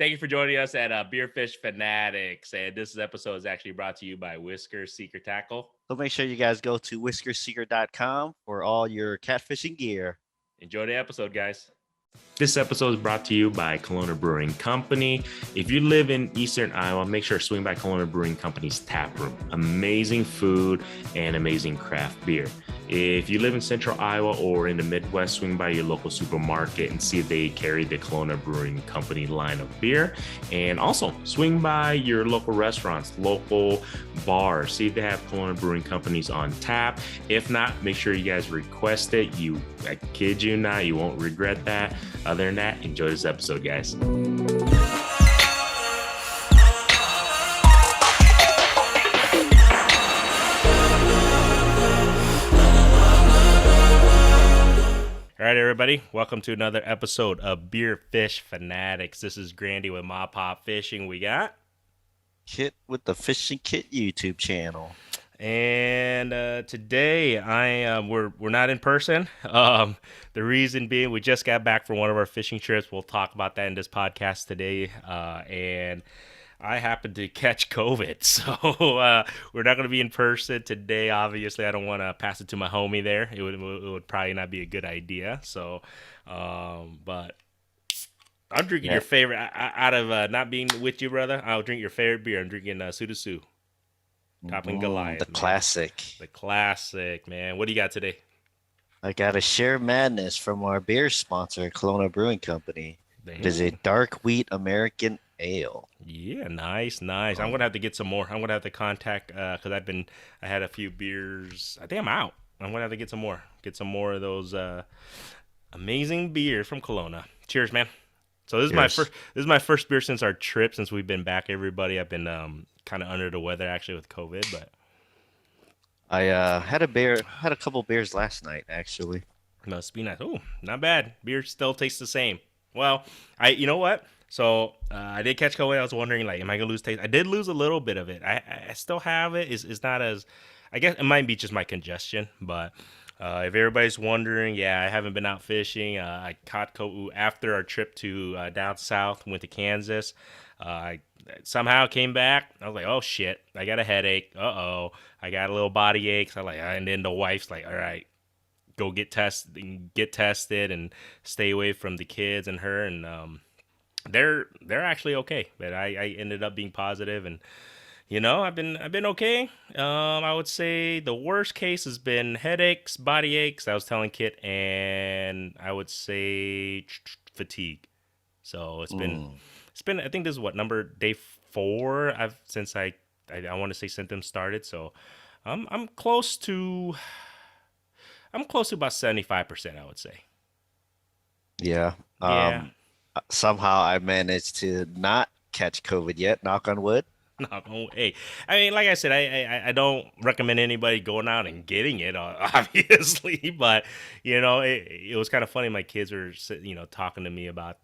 Thank you for joining us at Beer Fish Fanatics. And this episode is actually brought to you by Whisker Secret Tackle. So make sure you guys go to whiskersecret.com for all your catfishing gear. Enjoy the episode, guys. This episode is brought to you by Kalona Brewing Company. If you live in Eastern Iowa, make sure to swing by Kalona Brewing Company's tap room. Amazing food and amazing craft beer. If you live in Central Iowa or in the Midwest, swing by your local supermarket and see if they carry the Kalona Brewing Company line of beer. And also swing by your local restaurants, local bars, see if they have Kalona Brewing Companies on tap. If not, make sure you guys request it. I kid you not, you won't regret that. Other than that, enjoy this episode, guys. All right, everybody, welcome to another episode of Beer Fish Fanatics. This is Grandy with Mapop Fishing. We got Kit with the Fishing Kit YouTube channel. And today we're not in person. The reason being we just got back from one of our fishing trips. We'll talk about that in this podcast today. And I happened to catch COVID, so we're not going to be in person today. Obviously, I don't want to pass it to my homie there. It would probably not be a good idea. So, but I'm drinking your favorite out of not being with you, brother. I'll drink your favorite beer. I'm drinking Sudasu. Topping Goliath. The classic. The classic, man. What do you got today? I got a Share Madness from our beer sponsor, Kalona Brewing Company. Damn. It is a dark wheat American ale. Yeah, nice. I'm gonna have to get some more. I'm gonna have to contact because I had a few beers. I think I'm out. I'm gonna have to get some more. Get some more of those amazing beers from Kalona. Cheers, man. So this is my first beer since our trip, since we've been back. Everybody, I've been kind of under the weather actually with COVID, but I had a couple beers last night actually. Must be nice. Oh, not bad. Beer still tastes the same. Well, you know what? So I did catch COVID. I was wondering, like, am I gonna lose taste? I did lose a little bit of it. I still have it. It's not as, I guess it might be just my congestion, but. If everybody's wondering, yeah, I haven't been out fishing. I caught COVID after our trip to down south, went to Kansas. I somehow came back. I was like, oh, shit, I got a headache. Uh-oh, I got a little body aches. And then the wife's like, all right, go get tested and stay away from the kids and her. And they're actually okay. But I ended up being positive and. You know, I've been okay. I would say the worst case has been headaches, body aches. I was telling Kit, and I would say fatigue. So it's been. I think this is day 4. I want to say symptoms started. So I'm close to about 75%. I would say. Yeah. Yeah. Somehow I managed to not catch COVID yet. Knock on wood. Hey, I mean, like I said, I don't recommend anybody going out and getting it, obviously, but, you know, it was kind of funny. My kids were, talking to me about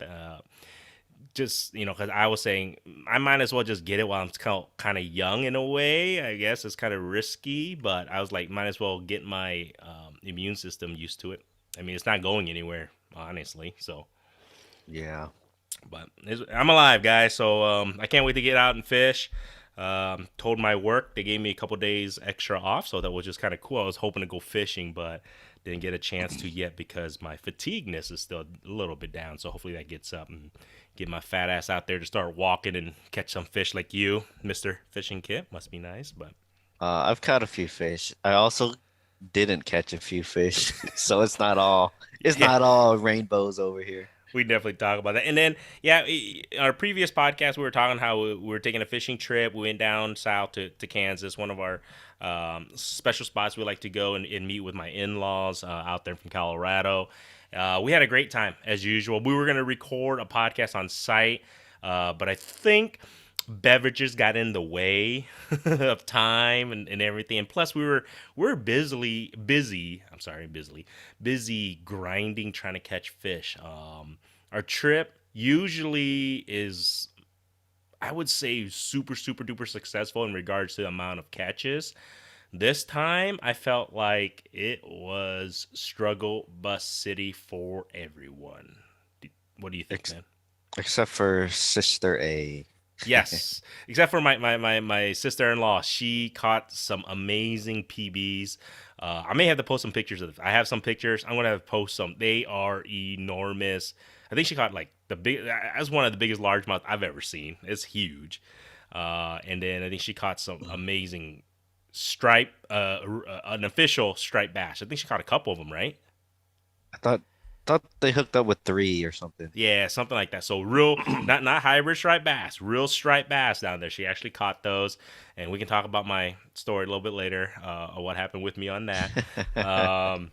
just, because I was saying I might as well just get it while I'm kind of young in a way. I guess it's kind of risky, but I was like, might as well get my immune system used to it. I mean, it's not going anywhere, honestly, so. Yeah. But I'm alive, guys, so I can't wait to get out and fish. Told my work, they gave me a couple days extra off, so that was just kind of cool. I was hoping to go fishing, but didn't get a chance to yet because my fatigueness is still a little bit down, so hopefully that gets up and get my fat ass out there to start walking and catch some fish like you, Mr. Fishing Kit. Must be nice, but... I've caught a few fish. I also didn't catch a few fish, so it's not all rainbows over here. We definitely talk about that. And then, yeah, our previous podcast, we were talking how we were taking a fishing trip. We went down south to Kansas, one of our special spots we like to go and meet with my in-laws out there from Colorado. We had a great time, as usual. We were going to record a podcast on site, but I think beverages got in the way of time and everything. And plus, we were busy grinding, trying to catch fish. Our trip usually is, I would say, super, super duper successful in regards to the amount of catches. This time, I felt like it was struggle bus city for everyone. What do you think, man? Except for Sister A. Yes, except for my sister-in-law. She caught some amazing PBs. I may have to post some pictures of. I have some pictures. I'm gonna have to post some. They are enormous. I think she caught like the big. That's one of the biggest largemouth I've ever seen. It's huge. And then I think she caught some amazing stripe, an official striped bass. I think she caught a couple of them, right? I thought they hooked up with three or something. Yeah, something like that. So real, not hybrid striped bass, real striped bass down there. She actually caught those, and we can talk about my story a little bit later, of what happened with me on that. Um,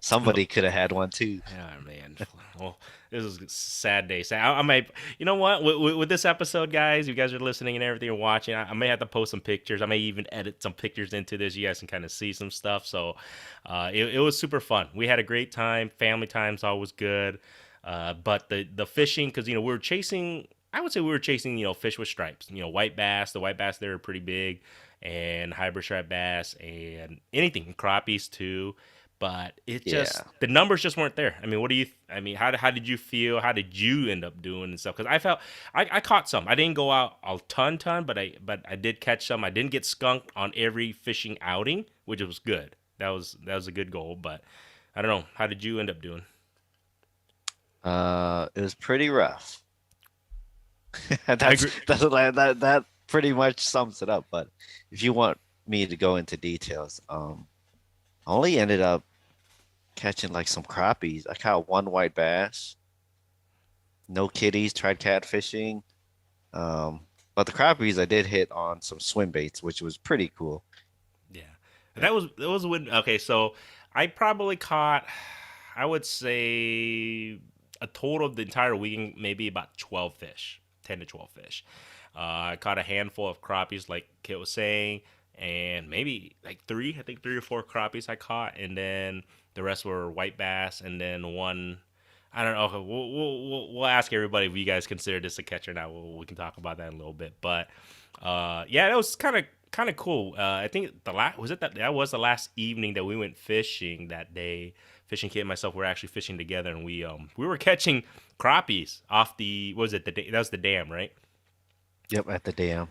but Somebody could have had one too. yeah, man. Well, this is a sad day. Sad. I might, you know what? With this episode, guys, you guys are listening and everything, and watching. I may have to post some pictures. I may even edit some pictures into this. You guys can kind of see some stuff. So, it was super fun. We had a great time. Family time's always good. But the fishing, because we were chasing. I would say we were chasing, fish with stripes. White bass. The white bass there are pretty big, and hybrid striped bass, and anything crappies too. But it just Yeah. the numbers just weren't there. I mean, what do you? I mean, how did you feel? How did you end up doing and stuff? Because I felt I caught some. I didn't go out a ton, but I did catch some. I didn't get skunked on every fishing outing, which was good. That was a good goal. But I don't know. How did you end up doing? It was pretty rough. I That's agree. that pretty much sums it up. But if you want me to go into details, I only ended up catching like some crappies. I caught one white bass, no kitties, tried catfishing. But the crappies I did hit on some swim baits, which was pretty cool. Yeah, that was when. Okay, so I probably caught. I would say a total of the entire weekend, maybe about 12 fish, 10 to 12 fish. I caught a handful of crappies, like Kit was saying, and maybe like three. I think three or four crappies I caught, and then the rest were white bass, and then one. I don't know. Okay, we'll ask everybody if you guys consider this a catch or not. We can talk about that in a little bit, but yeah, that was kind of cool. I think the last was it that was the last evening that we went fishing that day. Fishing Kit and myself were actually fishing together, and we were catching crappies off the what was it that was the dam, right? Yep, at the dam.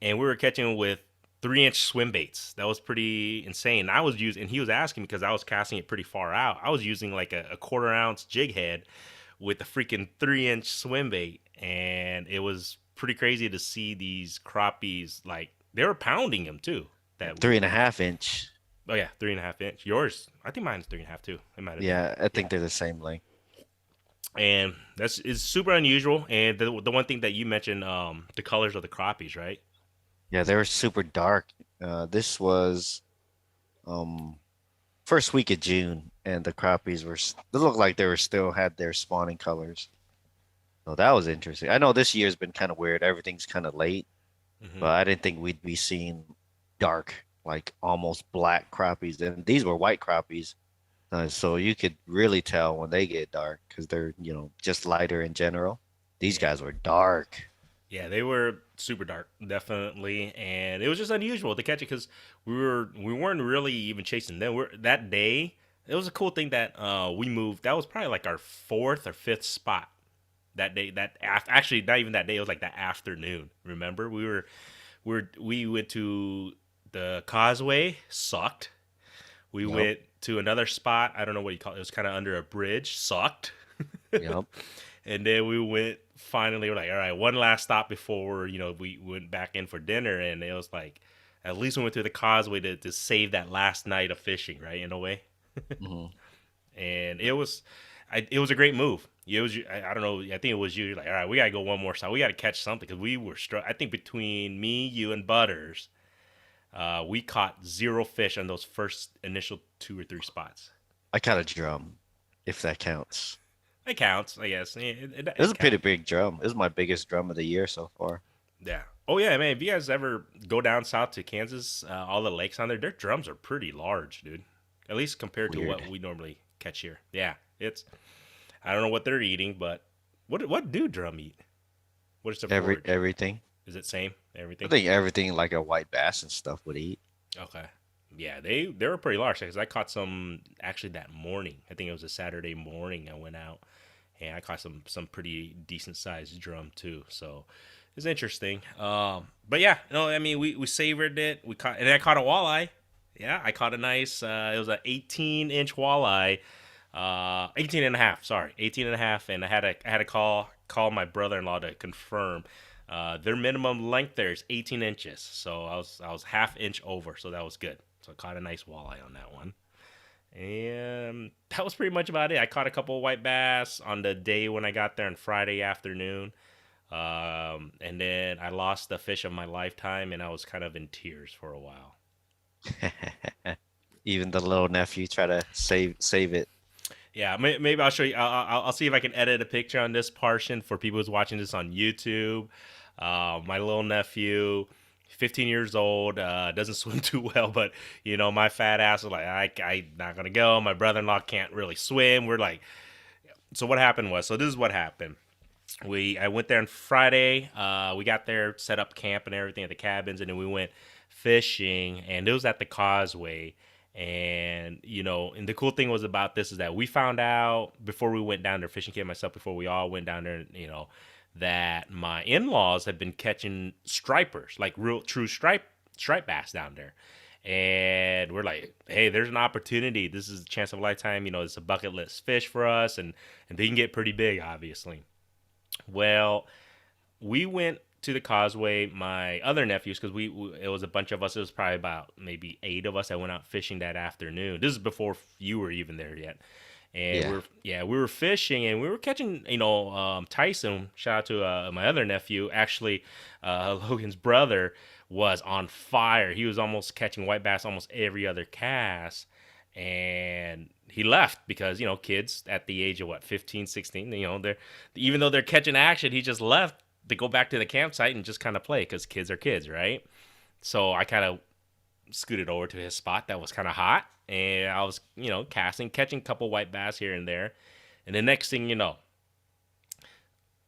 And we were catching them with 3-inch swim baits. That was pretty insane. I was using, and he was asking me because I was casting it pretty far out. I was using like a quarter-ounce jig head with a freaking 3-inch swim bait, and it was pretty crazy to see these crappies. Like they were pounding them too. That Three and a half inch. Oh yeah, 3.5 inch. Yours, I think mine's 3.5 too. It might have been. Yeah, I Yeah, think they're the same length. and that's is super unusual. And the one thing that you mentioned, the colors of the crappies, right? Yeah, they were super dark. This was um first week of June, and the crappies they looked like they were still had their spawning colors. So that was interesting. I know this year's been kind of weird. Everything's kind of late, Hmm. but I didn't think we'd be seeing dark, like almost black crappies. And these were white crappies, so you could really tell when they get dark because they're, just lighter in general. These Yeah. guys were dark. Yeah, they were super dark, definitely, and it was just unusual to catch it because we weren't really even chasing them. That day. It was a cool thing that we moved. That was probably like our fourth or fifth spot that day. Actually not even that day. It was like that afternoon. Remember, we went to the causeway. Sucked. We Yep, went to another spot. I don't know what you call it. It was kind of under a bridge. Sucked. yep. And then we went finally. We're like, all right, one last stop before we went back in for dinner. And it was like, at least we went through the causeway to save that last night of fishing, right? In a way, Hmm. and it was a great move. It was I don't know. I think it was you. Like, all right, we gotta go one more stop. We gotta catch something because we were I think between me, you, and Butters, we caught zero fish on those first initial two or three spots. I caught a drum, if that counts. It counts, I guess. Yeah, It was it a pretty counts. big drum. It was my biggest drum of the year so far. Yeah. Oh yeah, man. If you guys ever go down south to Kansas, all the lakes on there, their drums are pretty large, dude. At least compared to Weird. what we normally catch here. Yeah, it's. I don't know what they're eating, but what do drum eat? What is the forage? Everything. Is it same I everything? think everything like a white bass and stuff would eat. Okay. Yeah, they were pretty large because I caught some actually that morning. I think it was a Saturday morning. I went out and I caught some pretty decent sized drum too. So it's interesting. But yeah, no, I mean we savored it. We caught and I caught a walleye. Yeah, I caught a nice. It was an 18-inch walleye. 18 and a half. Sorry, 18 and a half. And I had to call my brother-in-law to confirm. Their minimum length there is 18 inches. So I was half inch over. So that was good. So I caught a nice walleye on that one. And that was pretty much about it. I caught a couple of white bass on the day when I got there on Friday afternoon. And then I lost the fish of my lifetime, and I was kind of in tears for a while. Even the little nephew try to save it. Yeah, maybe I'll show you. I'll see if I can edit a picture on this portion for people who's watching this on YouTube. My little nephew, 15 years old, doesn't swim too well, but my fat ass was like, I not gonna go. My brother-in-law can't really swim. We're like, so what happened was, so this is what happened. I went there on Friday. We got there, set up camp and everything at the cabins, and then we went fishing, and it was at the causeway. And the cool thing was about this is that we found out before we went down there, fishing camp myself, before we all went down there, that my in-laws had been catching stripers, like real true stripe bass down there. And we're like, hey, there's an opportunity. This is a chance of a lifetime. It's a bucket list fish for us, and they can get pretty big, obviously. Well, we went to the causeway. My other nephews, because it was a bunch of us. It was probably about maybe 8 of us that went out fishing that afternoon. This is before you were even there yet. And we were fishing and we were catching, Tyson. Shout out to my other nephew. Actually, Logan's brother was on fire. He was almost catching white bass almost every other cast. And he left because, kids at the age of 15, 16, they're, even though they're catching action, he just left to go back to the campsite and just kind of play because kids are kids, right? So I kind of scooted over to his spot that was kind of hot, and I was, casting, catching a couple white bass here and there. And the next thing you know,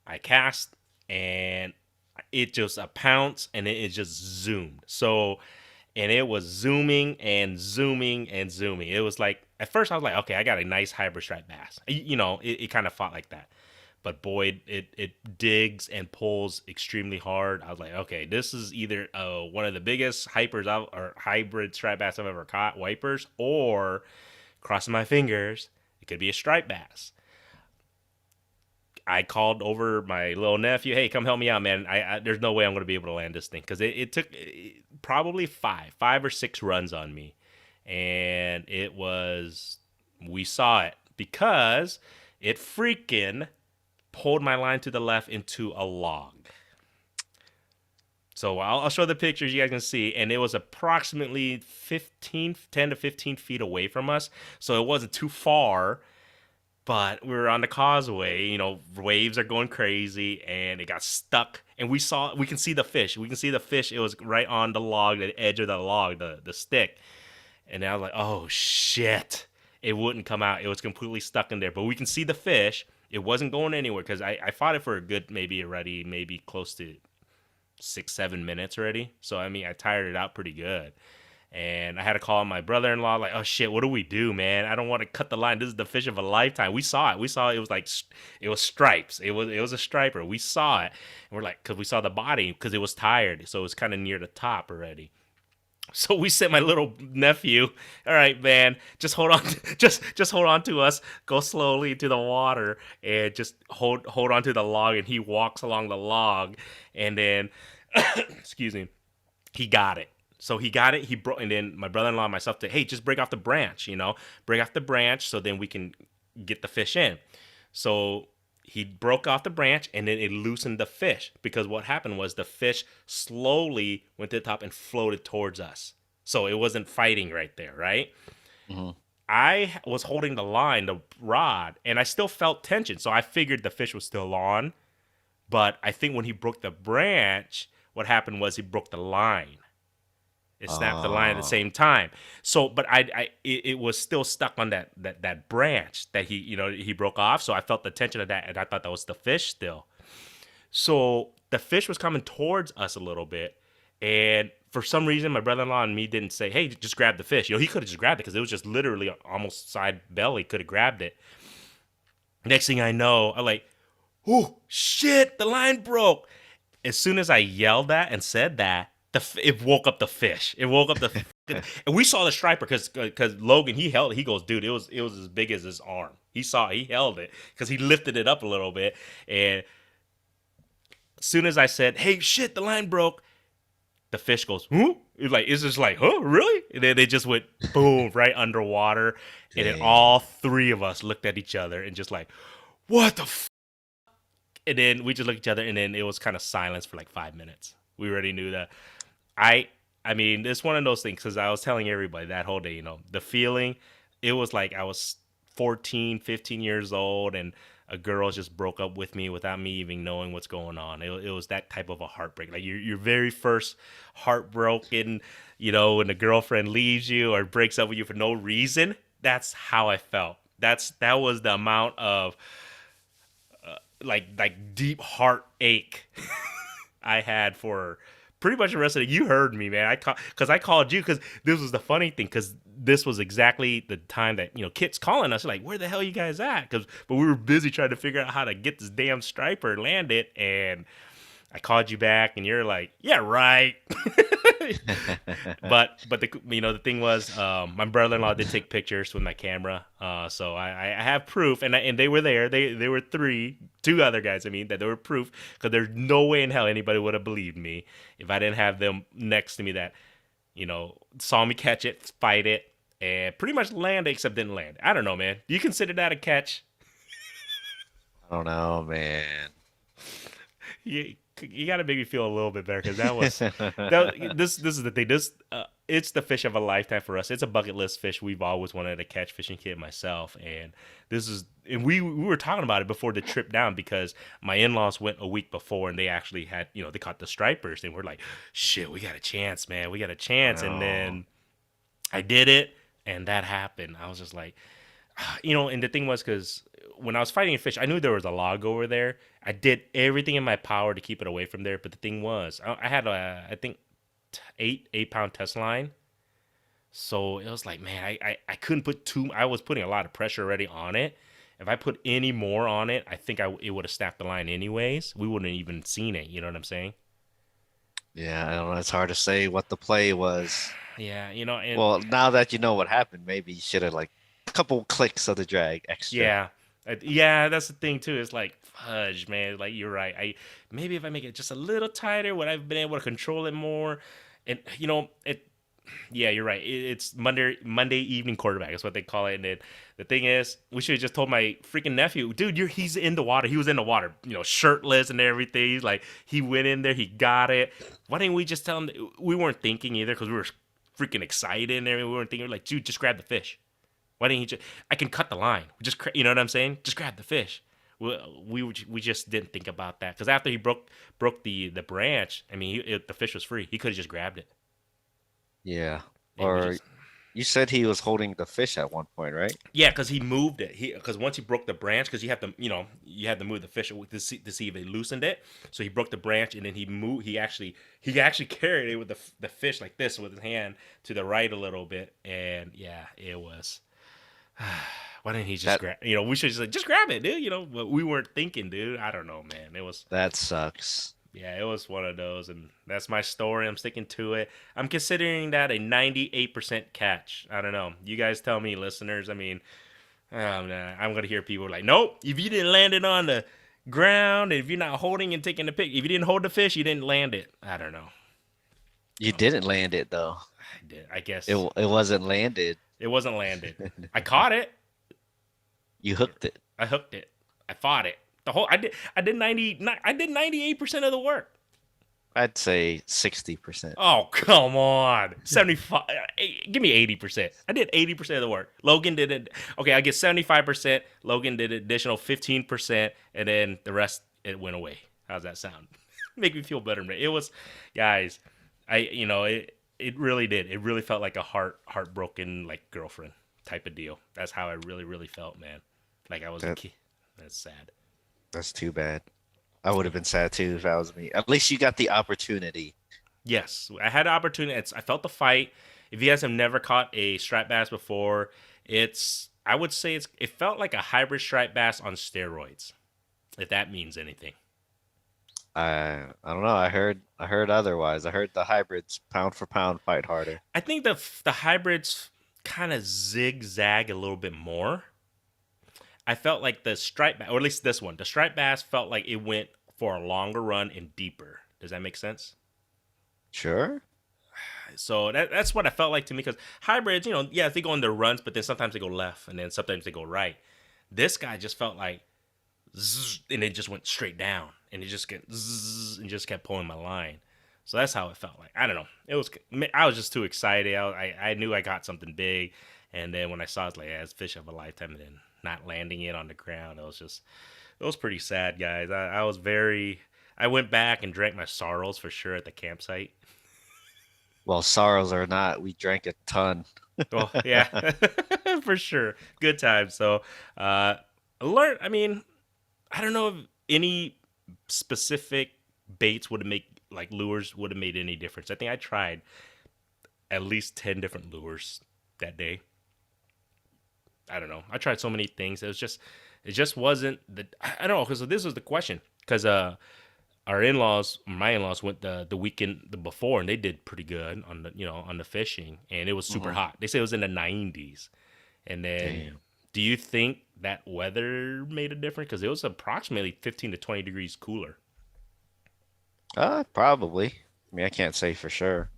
I cast and it just a pounce and it just zoomed. So, and it was zooming and zooming and zooming. It was like, at first I was like, okay, I got a nice hybrid striped bass. It kind of fought like that. But boy, it digs and pulls extremely hard. I was like, okay, this is either one of the biggest or hybrid striped bass I've ever caught, wipers, or crossing my fingers, it could be a striped bass. I called over my little nephew, hey, come help me out, man. There's no way I'm going to be able to land this thing because it took probably five or six runs on me. And we saw it because it freaking pulled my line to the left into a log. So I'll show the pictures you guys can see, and it was approximately 10 to 15 feet away from us, so it wasn't too far, but we were on the causeway, waves are going crazy, and it got stuck, and we can see the fish. It was right on the log, the edge of the log, the stick, and I was like, oh, shit. It wouldn't come out. It was completely stuck in there, but we can see the fish. It wasn't going anywhere because I fought it for a good maybe close to 6-7 minutes already. So I mean I tired it out pretty good, and I had to call my brother-in-law like, oh shit, what do we do, man? I don't want to cut the line. This is the fish of a lifetime. We saw it. It was like it was stripes. It was a striper. We saw it, and we're like, because we saw the body because it was tired, so it was kind of near the top already. So we sent my little nephew, all right, man, just hold on, just hold on to us, go slowly to the water, and just hold on to the log, and he walks along the log, and then, excuse me, he got it. So he got it, he broke, and then my brother-in-law and myself said, hey, just break off the branch, break off the branch so then we can get the fish in. So he broke off the branch and then it loosened the fish because what happened was the fish slowly went to the top and floated towards us. So it wasn't fighting right there, right? Mm-hmm. I was holding the line, the rod, and I still felt tension. So I figured the fish was still on. But I think when he broke the branch, what happened was he broke the line. It snapped the line at the same time. So, but it was still stuck on that branch that he broke off. So I felt the tension of that, and I thought that was the fish still. So the fish was coming towards us a little bit, and for some reason, my brother-in-law and me didn't say, "Hey, just grab the fish." He could have just grabbed it because it was just literally almost side belly. Could have grabbed it. Next thing I know, I'm like, oh shit, the line broke. As soon as I yelled that and said that, it woke up the fish. It woke up and we saw the striper because Logan he goes, dude, it was as big as his arm. He held it because he lifted it up a little bit, and as soon as I said, hey shit, the line broke, the fish goes, huh? It's just like, huh, really? And then they just went boom right underwater, and then Dang. all three of us looked at each other and just like, what the and then we just looked at each other, and then it was kind of silence for like 5 minutes. We already knew that. I I mean, it's one of those things because I was telling everybody that whole day, the feeling, it was like I was 14, 15 years old, and a girl just broke up with me without me even knowing what's going on. It was that type of a heartbreak. Like your very first heartbroken, when a girlfriend leaves you or breaks up with you for no reason. That's how I felt. That was the amount of like deep heartache I had for pretty much the rest of it. You heard me, man. I called you because this was the funny thing because this was exactly the time that Kit's calling us like, where the hell you guys at? But we were busy trying to figure out how to get this damn striper landed, and I called you back, and you're like, yeah, right. but the thing was, my brother-in-law did take pictures with my camera, so I have proof, and they were there. They were two other guys. I mean, that they were proof because there's no way in hell anybody would have believed me if I didn't have them next to me that saw me catch it, fight it, and pretty much land it, except didn't land. I don't know, man. Do you consider that a catch? I don't know, man. You got to make me feel a little bit better because this is the thing. It's the fish of a lifetime for us. It's a bucket list fish we've always wanted to catch, fishing kid myself, and we were talking about it before the trip down because my in-laws went a week before and they actually had they caught the stripers, and we're like, shit, we got a chance, man, we got a I chance. And know. then I did it, and that happened. I was just like, and the thing was, because when I was fighting a fish, I knew there was a log over there. I did everything in my power to keep it away from there. But the thing was, I had I think 8 pound test line. So it was like, man, I couldn't put too. I was putting a lot of pressure already on it. If I put any more on it, I think it would have snapped the line anyways. We wouldn't have even seen it. You know what I'm saying? Yeah, I don't know. It's hard to say what the play was. Yeah, and Well, now that you know what happened, maybe you should have like a couple clicks of the drag extra. yeah. Yeah, that's the thing too. It's like fudge, man. Like you're right. Maybe if I make it just a little tighter, would I've been able to control it more? And it. Yeah, you're right. It's Monday evening quarterback. That's what they call it. And the thing is, we should have just told my freaking nephew, dude, he's in the water. He was in the water, shirtless and everything. He's like, he went in there, he got it. Why didn't we just tell him? We weren't thinking either because we were freaking excited and everything. We weren't thinking, like, dude, just grab the fish. Why didn't he just? I can cut the line. Just you know what I'm saying? Just grab the fish. We just didn't think about that because after he broke the branch, I mean, the fish was free. He could have just grabbed it, Yeah. and we Or just you said he was holding the fish at one point, right? yeah, because he moved it. Because once he broke the branch, because you have to move the fish to see if they loosened it. So he broke the branch and then he moved. He actually carried it with the fish like this with his hand to the right a little bit, and yeah, it was. Why didn't he just That grab? We should just grab it, dude. But we weren't thinking, dude. I don't know, man. It was that sucks. yeah, it was one of those, and that's my story. I'm sticking to it. I'm considering that a 98% catch. I don't know. You guys tell me, listeners. I mean, nah, I'm gonna hear people like, nope. If you didn't land it on the ground, if you're not holding and taking the pic, if you didn't hold the fish, you didn't land it. I don't know. You didn't land it though. I did. I guess It wasn't landed. it wasn't landed. I caught it. You hooked it. I hooked it. I fought it. The whole I did 98% of the work. I'd say 60%. Oh, come on. 75. Give me 80%. I did 80% of the work. Logan did it. Okay, I get 75%. Logan did an additional 15%. And then the rest, it went away. How's that sound? Make me feel better, man. It was, guys, it really did. It really felt like a heartbroken, like, girlfriend type of deal. That's how I really, really felt, man. Like I was a That kid. That's sad. that's too bad. I would have been sad too if that was me. At least you got the opportunity. Yes, I had the opportunity. I felt the fight. If you guys have never caught a striped bass before, it's I would say it felt like a hybrid striped bass on steroids, if that means anything. I don't know. I heard otherwise. I heard the hybrids pound for pound fight harder. I think the hybrids kind of zigzag a little bit more. I felt like the striped bass, or at least this one, the striped bass felt like it went for a longer run and deeper. Does that make sense? Sure. So that's what I felt like to me because hybrids, yeah, they go on their runs, but then sometimes they go left and then sometimes they go right. This guy just felt like zzz, and it just went straight down and it just get zzz, and just kept pulling my line. So that's how it felt like. I don't know. I was just too excited. I knew I got something big, and then when I saw it, it's like, yeah, it's fish of a lifetime, and then not landing it on the ground, it was pretty sad, guys. I was very. I went back and drank my sorrows for sure at the campsite. Well, sorrows or not, we drank a ton. Well, yeah, for sure. Good time. So, alert. I mean, I don't know if any specific baits would have made like lures would have made any difference. I think I tried at least 10 different lures that day. I don't know. I tried so many things. It just wasn't the. I don't know because this was the question because my in-laws went the weekend before and they did pretty good on the fishing and it was super Hmm. hot. They said it was in the 90s. And then, Damn. do you think that weather made a difference? Because it was approximately 15 to 20 degrees cooler. Probably. I mean, I can't say for sure.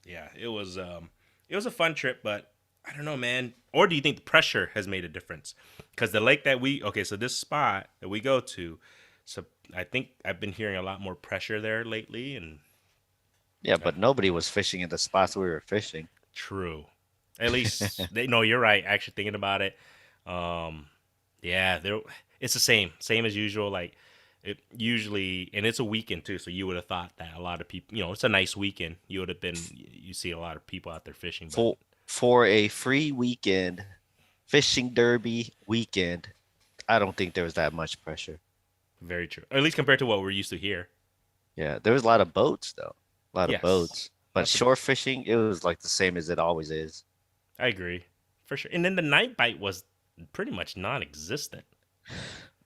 Yeah, it was a fun trip, but I don't know, man. Or do you think the pressure has made a difference? Because the lake so this spot that we go to, so I think I've been hearing a lot more pressure there lately, and Yeah, uh, but nobody was fishing in the spots we were fishing. true. At least they no, you're right. Actually, thinking about it, um, yeah, it's the same as usual. Like it usually, and it's a weekend too, so you would have thought that a lot of people, it's a nice weekend. You see a lot of people out there fishing, but For a free weekend, fishing derby weekend, I don't think there was that much pressure. very true. Or at least compared to what we're used to here. Yeah, there was a lot of boats though. A lot of Yes, boats. But lots of. shore fishing, it was like the same as it always is. I agree, for sure. And then the night bite was pretty much non-existent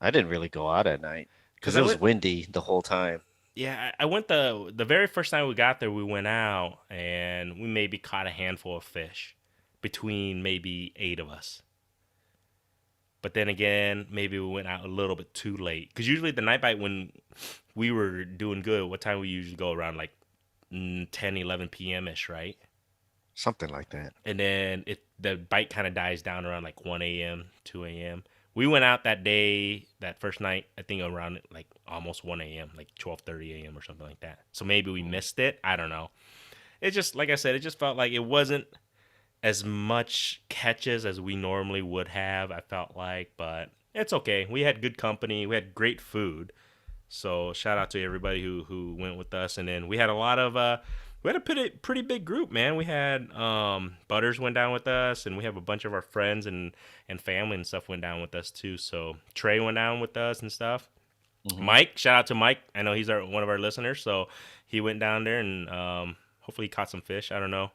I didn't really go out at night because because it was windy the whole time. yeah, I went the very first time we got there. We went out and we maybe caught a handful of fish between maybe 8 of us. But then again, maybe we went out a little bit too late because usually the night bite when we were doing good, what time we usually go around like 10, 11 p.m. ish, right? Something like that. And then the bite kind of dies down around like 1 a.m., 2 a.m. We went out that day, that first night, I think around like almost 1 a.m., like 12:30 a.m. or something like that. So maybe we Mm. missed it. I don't know. It just, like I said, it just felt like it wasn't as much catches as we normally would have, I felt like, but it's okay. We had good company. We had great food. So shout out to everybody who went with us, and then we had a lot of we had a pretty big group, man. We had Butters went down with us, and we have a bunch of our friends and family and stuff went down with us too. So Trey went down with us and stuff. Hmm. Mike, shout out to Mike. I know he's one of our listeners, so he went down there and hopefully he caught some fish. I don't know.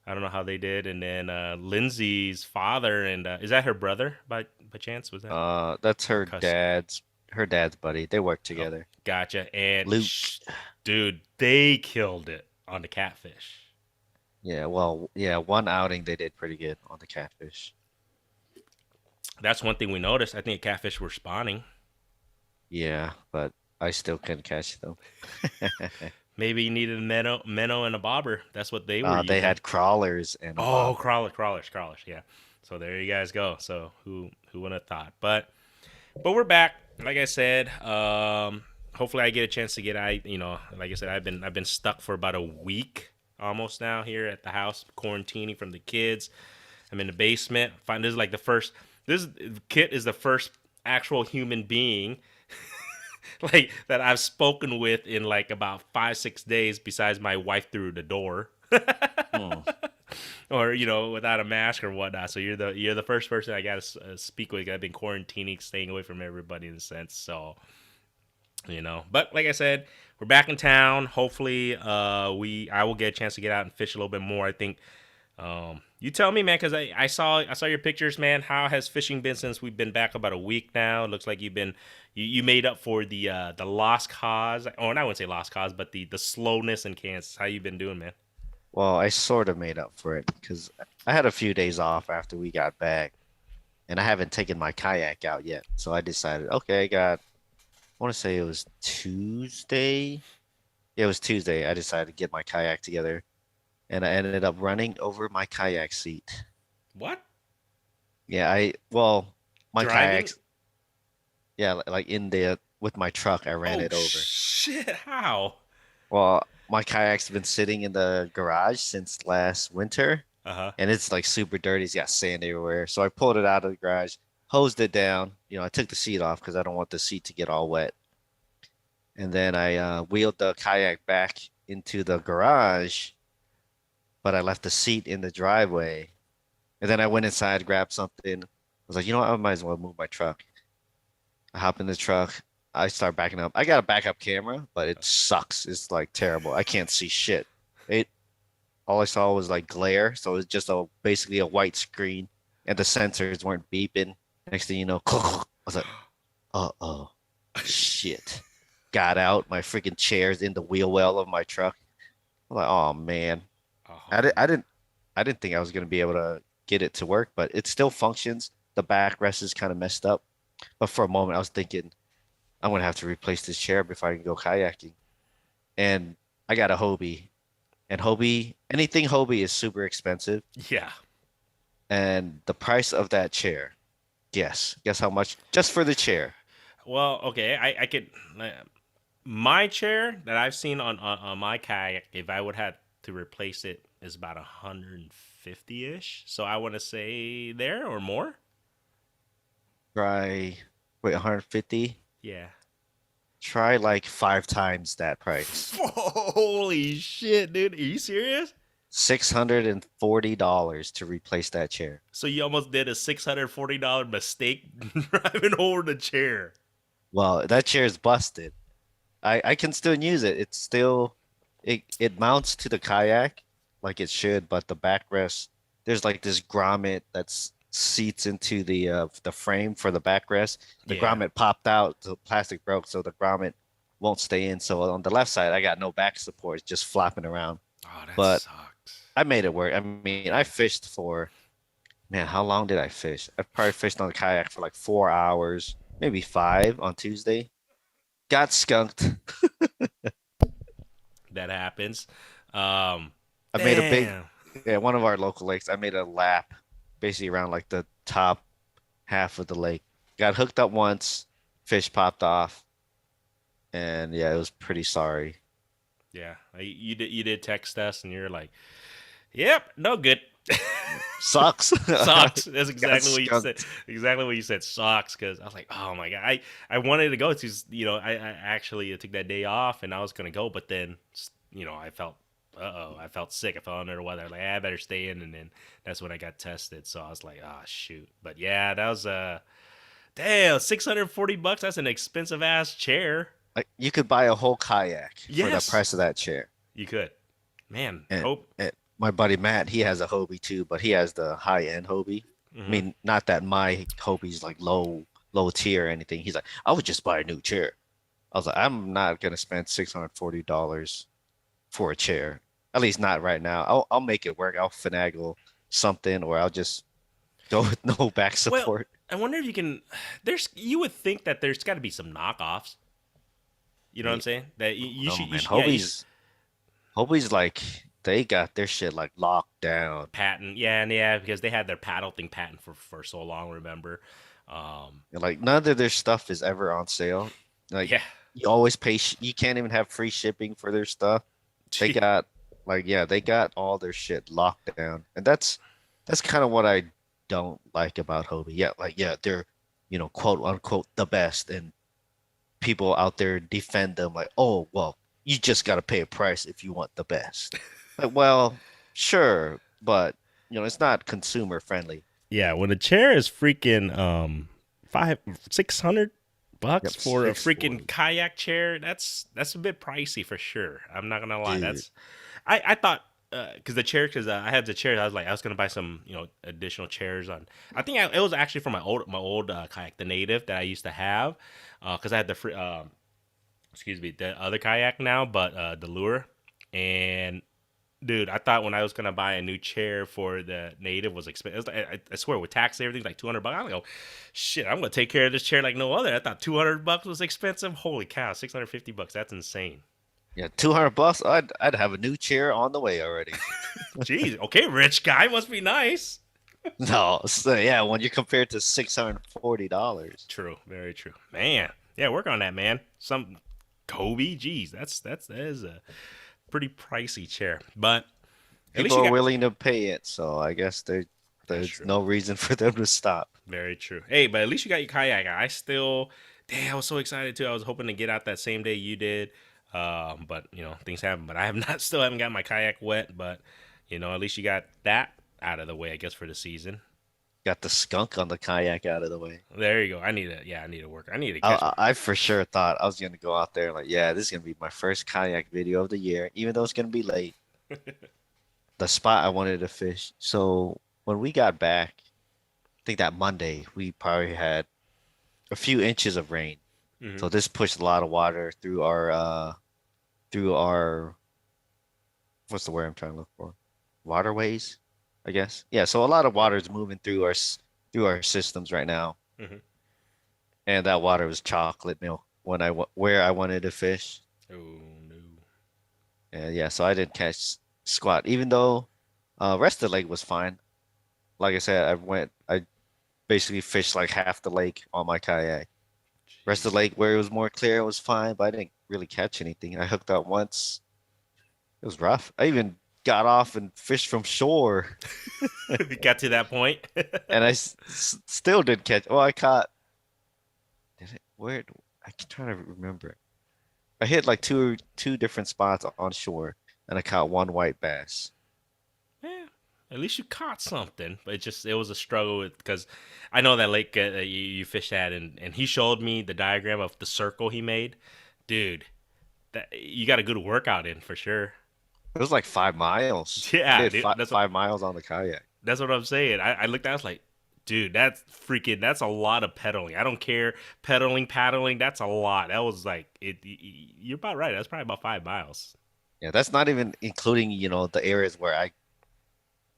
I don't know how they did. And then Lindsay's father and is that her brother by chance? Was that That's or cousin? her dad's buddy. They work Oh, together. gotcha. And Luke. dude, they killed it on the catfish. Yeah, well, yeah, one outing they did pretty good on the catfish. That's one thing we noticed. I think catfish were spawning. Yeah, but I still couldn't catch them. Maybe you needed a minnow, and a bobber. That's what they were They using. had crawlers and a Oh, bobber. crawlers. Yeah. So there you guys go. So who would have thought? But we're back. Like I said, hopefully I get a chance to get like I said, I've been stuck for about a week almost now here at the house, quarantining from the kids. I'm in the basement. Find this is like the first. This Kit is the first actual human being like that I've spoken with in like about 5 6 days. Besides my wife through the door, Hmm. or without a mask or whatnot. So you're the first person I got to speak with. I've been quarantining, staying away from everybody in a sense. So but like I said, we're back in town. Hopefully, I will get a chance to get out and fish a little bit more. I think You tell me, man, because I saw your pictures, man. How has fishing been since we've been back about a week now? It looks like you made up for the lost cause. Oh, and I wouldn't say lost cause, but the slowness in Kansas. How you been doing, man? Well, I sort of made up for it because I had a few days off after we got back, and I haven't taken my kayak out yet. So I decided, okay, I want to say it was Tuesday. Yeah, it was Tuesday. I decided to get my kayak together, and I ended up running over my kayak seat. What? Yeah, well, my Driving? kayaks, yeah, like in the with my truck, I ran Oh it over. shit! How? Well, my kayak's been sitting in the garage since last winter, Uh huh. and it's like super dirty. It's got sand everywhere. So I pulled it out of the garage, hosed it down. I took the seat off because I don't want the seat to get all wet. And then I wheeled the kayak back into the garage, but I left the seat in the driveway. And then I went inside, grabbed something. I was like, you know what? I might as well move my truck. I hop in the truck. I start backing up. I got a backup camera, but it sucks. It's like terrible. I can't see shit. It All I saw was like glare, so it's just basically a white screen, and the sensors weren't beeping. Next thing you know, I was like, uh-oh, shit. Got out. My freaking chair's in the wheel well of my truck. I'm like, oh man. I Oh, didn't, I didn't, I didn't think I was gonna be able to get it to work, but it still functions. The backrest is kind of messed up, but for a moment I was thinking I'm gonna have to replace this chair before I can go kayaking. And I got a Hobie, and anything Hobie is super expensive. yeah. And the price of that chair, guess how much? Just for the chair. Well, okay. I could. My chair that I've seen on my kayak, if I would have to replace it, is about 150 ish. So I want to say there or more. Try, wait, 150? Yeah. Try like five times that price. Holy shit, dude! Are you serious? $640 to replace that chair. So you almost did a $640 mistake driving over the chair. Well, that chair is busted. I can still use it. It mounts to the kayak like it should, but the backrest, there's like this grommet that's seats into the frame for the backrest. The Yeah. grommet popped out, the plastic broke, so the grommet won't stay in. So on the left side, I got no back support, it's just flopping around. Oh, that But sucks. I made it work. I mean, I fished for, man, how long did I fish? I probably fished on the kayak for like 4 hours, maybe five on Tuesday. Got skunked. That happens. Um, I made a big, damn. yeah, one of our local lakes. I made a lap basically around like the top half of the lake. Got hooked up once, fish popped off, and yeah, it was pretty sorry. Yeah, you did text us, and you're like, "Yep, no good." Sucks. Sucks. That's Got exactly what you said. skunked. Exactly what you said. Sucks because I was like, oh my god, I wanted to go to I actually took that day off and I was gonna go, but then I felt I felt sick. I felt under the weather. Like I better stay in, and then that's when I got tested. So I was like, oh shoot. But yeah, that was damn $640. That's an expensive ass chair. Like you could buy a whole kayak for the Yes, price of that chair. you could. Man, And, hope. and my buddy Matt, he has a Hobie too, but he has the high end Hobie. I Hmm. mean, not that my Hobie's like low tier or anything. He's like, I would just buy a new chair. I was like, I'm not gonna spend $640 for a chair. At least not right now. I'll make it work. I'll finagle something, or I'll just go with no back Well, support. I wonder if you can. You would think that there's got to be some knockoffs. You know what I'm I saying? That you don't should, know, you man. should, yeah, Hobie's like they got their shit like locked down. patent, yeah, and yeah, because they had their paddle thing patent for so long. Remember? And like none of their stuff is ever on sale. Like Yeah, you always pay. You can't even have free shipping for their stuff. They got like yeah, they got all their shit locked down, and that's kind of what I don't like about Hobie. Yeah, like yeah, they're quote unquote the best, and people out there defend them like, oh well, you just got to pay a price if you want the best. Like, well, sure, but it's not consumer friendly. yeah. When a chair is freaking five $600 Yep, for a 640. freaking kayak chair, that's a bit pricey for sure. I'm not gonna lie. Dude. I thought. because I had the chairs. I was gonna buy some, additional chairs on. I think it was actually from my old kayak, the native that I used to have, because I had the free, excuse me, the other kayak now, but the lure. And dude, I thought when I was gonna buy a new chair for the native was expensive. I swear, with tax and everything, like $200. I'm like, oh shit, I'm gonna take care of this chair like no other. I thought $200 was expensive. Holy cow, $650. That's insane. Yeah, $200. I'd have a new chair on the way already. Jeez, okay, rich guy must be nice. No, so yeah, when you compare it to $640. True, very true, man. Yeah, work on that, man. Some Kobe, geez, that is a pretty pricey chair, but at least People you are got. willing to pay it, so I guess That's there's true. no reason for them to stop. Very true. Hey, but at least you got your kayak. Damn, I was so excited too. I was hoping to get out that same day you did, but things happen. But I have not, still haven't got my kayak wet. But at least you got that out of the way, I guess, for the season. Got the skunk on the kayak out of the way. There you go. I need to work. I need to catch. I for sure thought I was gonna go out there like, yeah, this is gonna be my first kayak video of the year, even though it's gonna be late. The spot I wanted to fish. So when we got back, I think that Monday we probably had a few inches of rain. Hmm. So this pushed a lot of water through our what's the word I'm trying to look for? Waterways, I guess. Yeah, so a lot of water is moving through our systems right now, Hmm. and that water was chocolate milk when where I wanted to fish. Oh no. And yeah, so I didn't catch squat, even though rest of the lake was fine. Like I said, I basically fished like half the lake on my kayak. Rest of the Jeez. lake where it was more clear, it was fine, but I didn't really catch anything. I hooked up once. It was rough. I even got off and fished from shore, Got to that point. and still didn't catch. Oh, I caught. Did it? Where? I can try to remember. I hit like two different spots on shore, and I caught one white bass. Yeah, at least you caught something. But it was a struggle because I know that lake you fished at, and he showed me the diagram of the circle he made. Dude, that you got a good workout in for sure. It was like 5 miles. I Yeah, did dude, 5 miles on the kayak. that's what I'm saying. I looked at it, I was like, dude, that's a lot of pedaling. I don't care pedaling, paddling. That's a lot. That was like it. You're about right. That's probably about 5 miles. Yeah, that's not even including, the areas where I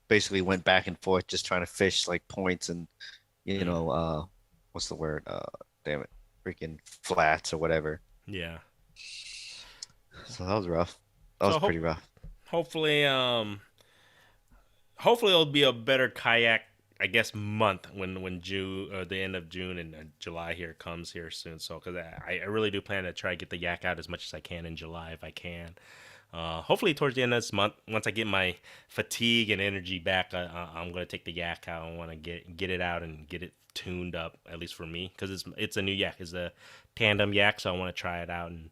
basically went back and forth just trying to fish like points and, you Mm, know, what's the word? Damn it, freaking flats or whatever. yeah. So that was rough. That was So pretty rough. hopefully, hopefully it'll be a better kayak, I guess, month when June or the end of June and July here comes here soon. So because I really do plan to try to get the yak out as much as I can in July if I can. Hopefully towards the end of this month, once I get my fatigue and energy back, I'm gonna take the yak out. I want to get it out and get it tuned up, at least for me, because it's a new yak. It's a tandem yak, so I want to try it out and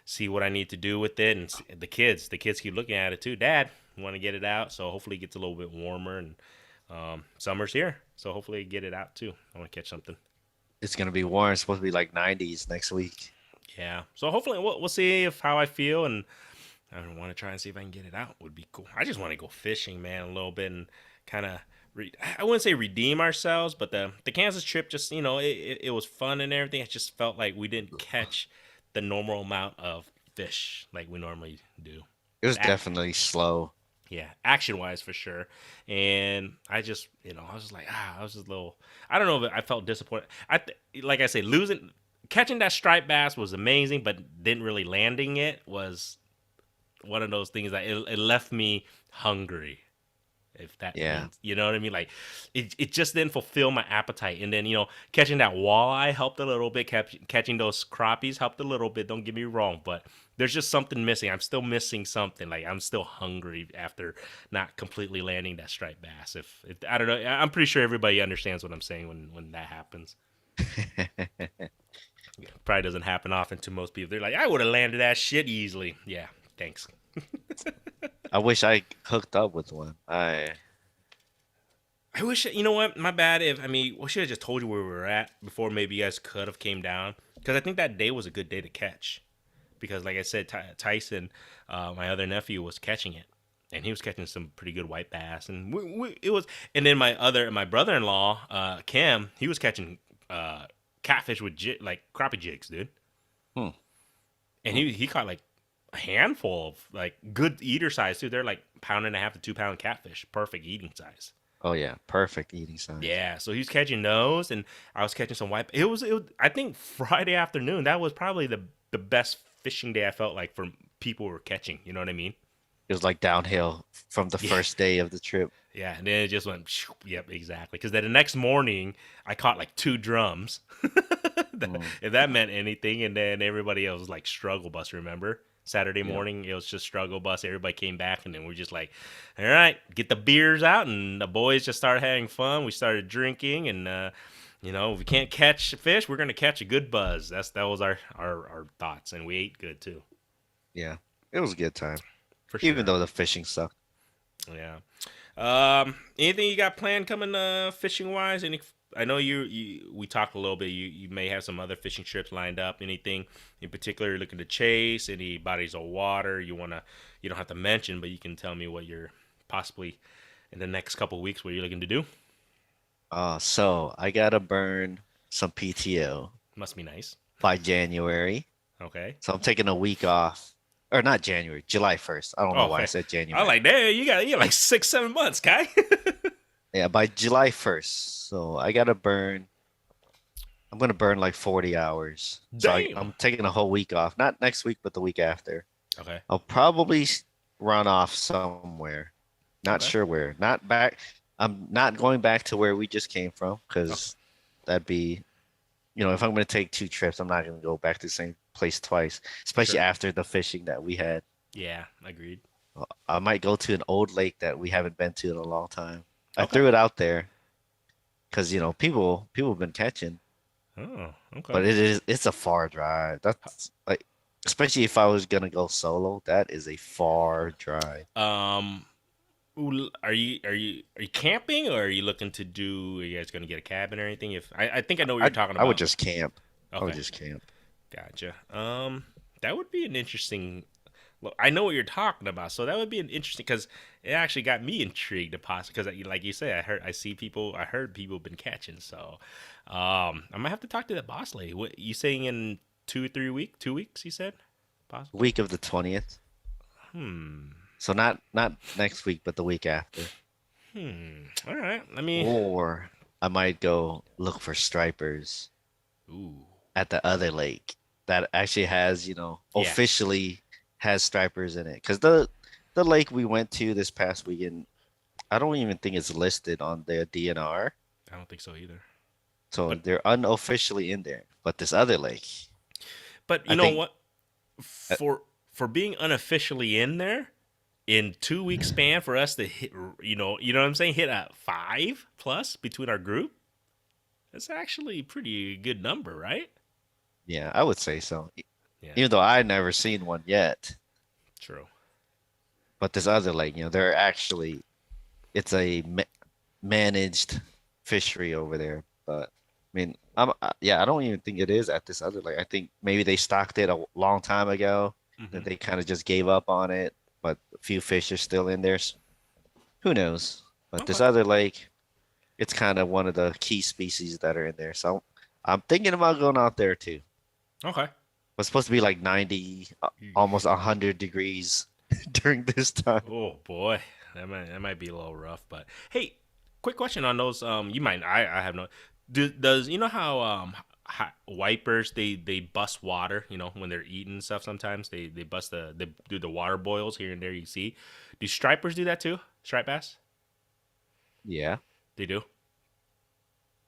see what I need to do with it. And the kids keep looking at it too. Dad, want to get it out, so hopefully it gets a little bit warmer and summer's here, so hopefully get it out too. I want to catch something. It's gonna be warm. It's supposed to be like 90s next week. Yeah, so hopefully we'll see if how I feel, and I want to try and see if I can get it out. Would be cool. I just want to go fishing, man, a little bit and kind of. I wouldn't say redeem ourselves, but the Kansas trip just it was fun and everything. It just felt like we didn't catch the normal amount of fish like we normally do. It was Ac- definitely slow. Yeah, action wise for sure. And I just, I was just like, I was just a little, I don't know if I felt disappointed. Like I say, catching that striped bass was amazing, but didn't really landing it was one of those things that it left me hungry. If that Yeah. means, you know what I mean? Like, it just didn't fulfill my appetite. And then, catching that walleye helped a little bit. Catching those crappies helped a little bit. Don't get me wrong, but there's just something missing. I'm still missing something. Like, I'm still hungry after not completely landing that striped bass. If I don't know, I'm pretty sure everybody understands what I'm saying when that happens. Probably doesn't happen often to most people. They're like, I would have landed that shit easily. Yeah, thanks. I wish I hooked up with one. I wish, you know what, my bad. We should have just told you where we were at before maybe you guys could have came down. Because I think that day was a good day to catch. Because like I said, Tyson, my other nephew, was catching it. and he was catching some pretty good white bass, and it was. And then my brother-in-law, Cam, he was catching catfish with like crappie jigs, dude. Hmm. And he caught like a handful of like good eater size too. They're like 1.5 to 2 pound catfish, perfect eating size. Oh yeah, perfect eating size. Yeah, so he was catching those, and I was catching some white. It was I think Friday afternoon. That was probably the best fishing day I felt like for people who were catching. You know what I mean? It was like downhill from the Yeah. first day of the trip. Yeah, and then it just went. Yep, exactly. Because then the next morning I caught like 2 drums, Mm. if that meant anything. And then everybody else was like struggle bus. Remember Saturday Yeah. morning it was just struggle bus. Everybody came back, and then we're just like, all right, get the beers out, and the boys just started having fun. We started drinking, and if we can't catch fish, we're gonna catch a good buzz. That was our thoughts, and we ate good too, Yeah. It was a good time. for Even sure. though the fishing sucked. Yeah. Anything you got planned coming fishing wise? Any? I know we talked a little bit. You may have some other fishing trips lined up. Anything in particular you're looking to chase? Any bodies of water you don't have to mention, but you can tell me what you're possibly in the next couple of weeks what you're looking to do. So I gotta burn some PTO Must be nice. by January. Okay. So I'm taking a week off. Or not January, July 1st. I don't know Oh, why I okay. said I January. like that. You got like 6-7 months, Kai. Yeah, by July 1st. So I'm gonna burn like 40 hours. So Damn. I'm taking a whole week off. Not next week, but the week after. Okay. I'll probably run off somewhere. Not Okay. sure where. Not back. I'm not going back to where we just came from Oh, because that'd be, if I'm going to take 2 trips, I'm not going to go back to the same place twice, especially sure. after the fishing that we had. Yeah, agreed. I might go to an old lake that we haven't been to in a long time. I Okay. threw it out there because, people have been catching, Oh, okay. but it's a far drive. That's like, especially if I was going to go solo, that is a far drive. Um, are you camping, or are you looking to do? Are you guys gonna get a cabin or anything? If I think I know what you're I talking I would about. just camp. I would Okay, just camp. gotcha. That would be an interesting. Look, I know what you're talking about, so that would be an interesting because it actually got me intrigued to possibly because like you say, I heard people have been catching, so I might have to talk to that boss lady. What you saying in 2 or 3 weeks? 2 weeks, you said, possibly. Week of the 20th. Hmm. So not next week, but the week after. All right. Let me. Or I might go look for stripers Ooh. at the other lake that actually has, Yeah. officially has stripers in it. Because the lake we went to this past weekend, I don't even think it's listed on their DNR. I don't think so either. So But they're unofficially in there. But this other lake, but you I know think, what? uh, For being unofficially in there in 2 week span for us to hit, you know what I'm saying, hit a 5+ between our group. That's actually a pretty good number, right? yeah, I would say so. Yeah. Even though I never seen one yet. True. But this other lake, they're actually, it's a managed fishery over there. But I mean, yeah, I don't even think it is at this other lake. I think maybe they stocked it a long time ago, Hmm. that they kind of just gave up on it. But a few fish are still in there. Who knows? But this Okay. other lake, it's kind of one of the key species that are in there. So I'm thinking about going out there too. Okay. It's supposed to be like 90, almost 100 degrees during this time. Oh boy, that might be a little rough. But hey, quick question on those. You might. I have no. Does you know how wipers they bust water? You know when they're eating and stuff. Sometimes they bust they do the water boils here and there. You see, do stripers do that too? Stripe bass? Yeah. They do.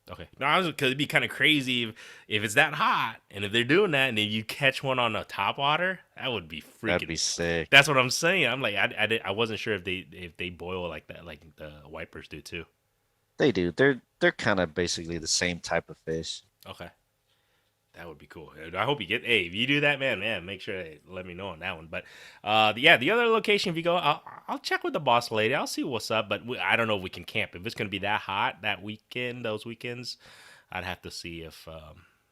Okay. No, I was because it'd be kind of crazy if it's that hot and if they're doing that and then you catch one on the top water, that would be That'd freaking. be sick. That's what I'm saying. I'm like I wasn't sure if they boil like that like the wipers do too. They do. They're kind of basically the same type of fish. Okay. That would be cool. I hope you get. Hey, if you do that, man, make sure let me know on that one. But, yeah, the other location, if you go, I'll check with the boss lady. I'll see what's up. But I don't know if we can camp if it's gonna be that hot that weekend. Those weekends, I'd have to see if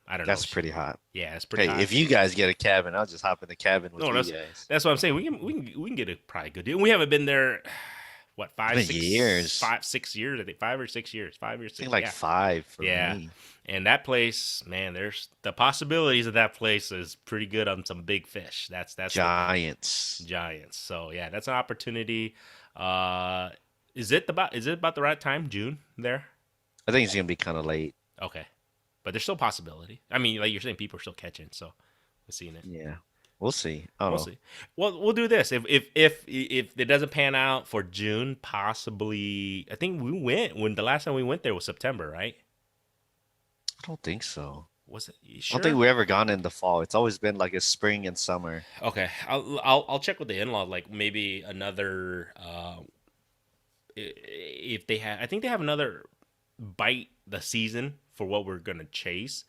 I don't know. That's pretty hot. Yeah, it's pretty Hey, hot. if you guys get a cabin, I'll just hop in the cabin with No, you guys. that's what I'm saying. We can get a probably good deal. We haven't been there. What It's five, been six, years. 5, 6 years? I think 5 or 6 years. I 5 or 6. think like Yeah, 5 for yeah. me. And that place, man, there's the possibilities of that place is pretty good on some big fish. That's the thing. Giants. Giants. So yeah, that's an opportunity. Uh, is it about the right time? June there? I think it's gonna be kind of late. Okay, but there's still possibility. I mean, like you're saying, people are still catching, so we're seeing it. Yeah, we'll see. I don't We'll know. see. Well, we'll do this. If it doesn't pan out for June, possibly. I think we went when the last time we went there was September, right? I don't think so. Was it? You I don't think sure? we ever gone in the fall. It's always been like a spring and summer. Okay, I'll check with the in law. Like maybe another. If they have, I think they have another bite the season for what we're gonna chase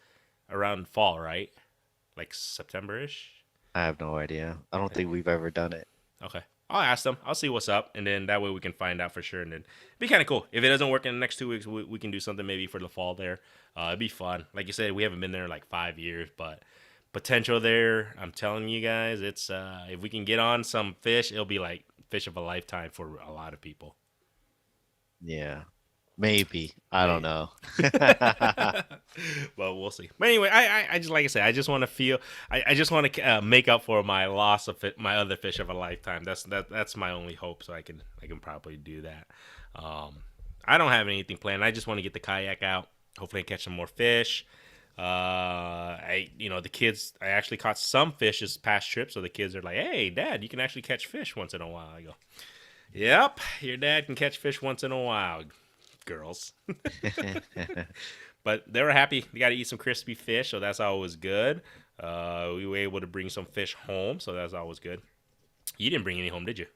around fall, right? Like September ish. I have no idea. I don't Okay. think we've ever done it. Okay. I'll ask them. I'll see what's up, and then that way we can find out for sure. And then it'd be kind of cool. If it doesn't work in the next 2 weeks, we can do something maybe for the fall there. It'd be fun. Like you said, we haven't been there in like 5 years, but potential there. I'm telling you guys, it's if we can get on some fish, it'll be like fish of a lifetime for a lot of people. Yeah, maybe. I don't Maybe. know. Well, we'll see. But anyway, I just like I said, I just want to feel, I just want to make up for my loss of my other fish of a lifetime. That's my only hope. So I can probably do that. Um, I don't have anything planned. I just want to get the kayak out. Hopefully, I catch some more fish. The kids. I actually caught some fish this past trip. So the kids are like, "Hey, Dad, you can actually catch fish once in a while." I go, "Yep, your dad can catch fish once in a while, girls." But they were happy. They got to eat some crispy fish, so that's always good. We were able to bring some fish home, so that's always good. You didn't bring any home, did you?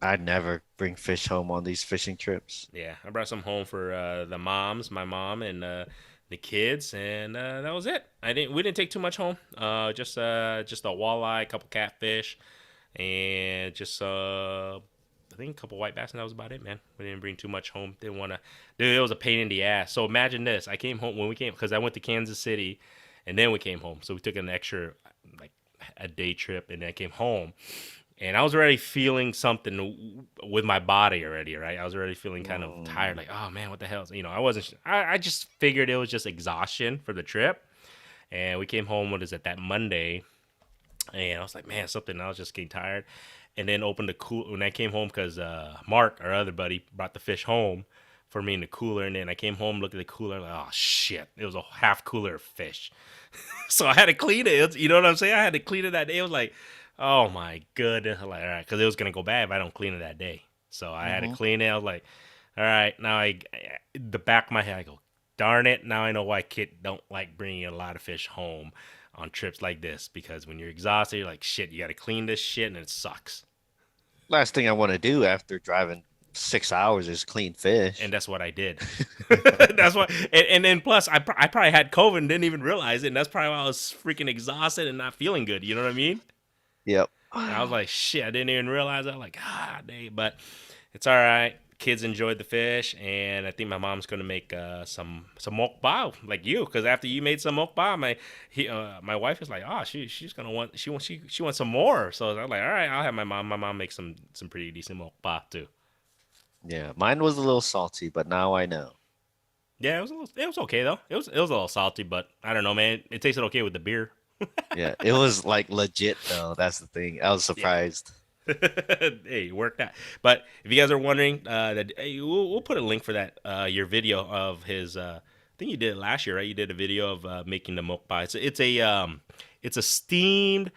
I never bring fish home on these fishing trips. Yeah, I brought some home for the moms, my mom, and the kids, and that was it. We didn't take too much home. Just a walleye, a couple catfish, and just I think a couple white bass, and that was about it, man. We didn't bring too much home. Didn't want to. Dude, it was a pain in the ass. So imagine this: I came home when we came because I went to Kansas City, and then we came home. So we took an extra like a day trip, and then came home. And I was already feeling something with my body already, right? I was already feeling kind of tired, Mm, like, oh man, what the hell? I wasn't. I just figured it was just exhaustion for the trip. And we came home. What is it? That Monday, and I was like, man, something. I was just getting tired. And then opened the cool when I came home because Mark, our other buddy, brought the fish home for me in the cooler. And then I came home, looked at the cooler, like, oh shit, it was a half cooler of fish. So I had to clean it. You know what I'm saying? I had to clean it that day. It was like, oh my goodness. I'm like, all right, because it was gonna go bad if I don't clean it that day. So I had to mhm. clean it. I was like, all right, now the back of my head, I go, darn it. Now I know why Kit don't like bringing a lot of fish home on trips like this because when you're exhausted, you're like, shit, you got to clean this shit and it sucks. Last thing I want to do after driving 6 hours is clean fish. And that's what I did. That's why. And then plus, I probably had COVID and didn't even realize it. And that's probably why I was freaking exhausted and not feeling good. You know what I mean? Yep. And I was like, shit, I didn't even realize it. I'm like, dang. But it's all right. Kids enjoyed the fish, and I think my mom's gonna make some mokbang like you, because after you made some mokbang, my wife is like, oh, she's gonna want she wants some more. So I'm like, all right, I'll have my mom make some pretty decent mokbang too. Yeah, mine was a little salty, but now I know. Yeah, it was okay though. It was a little salty, but I don't know, man. It tasted okay with the beer. Yeah, it was like legit though. That's the thing. I was Yeah. surprised. Hey, it worked out. But if you guys are wondering, hey, we'll put a link for that your video of his. I think you did it last year, right? You did a video of making the mukbang. It's a steamed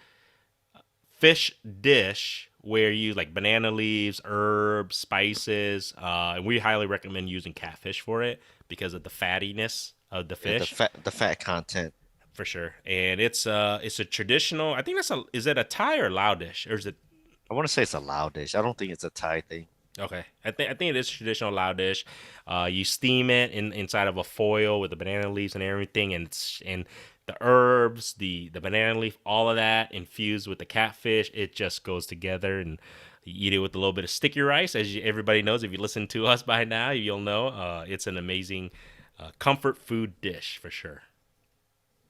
fish dish where you use like banana leaves, herbs, spices, and we highly recommend using catfish for it because of the fattiness of the Yeah, fish the fat content. for sure. And it's a traditional. I think is it a Thai or Lao dish or is it? I want to say it's a Lao dish. I don't think it's a Thai thing. Okay, I think it is traditional Lao dish. You steam it inside of a foil with the banana leaves and everything, and the herbs, the banana leaf, all of that infused with the catfish. It just goes together, and you eat it with a little bit of sticky rice, as everybody knows. If you listen to us by now, you'll know it's an amazing comfort food dish for sure.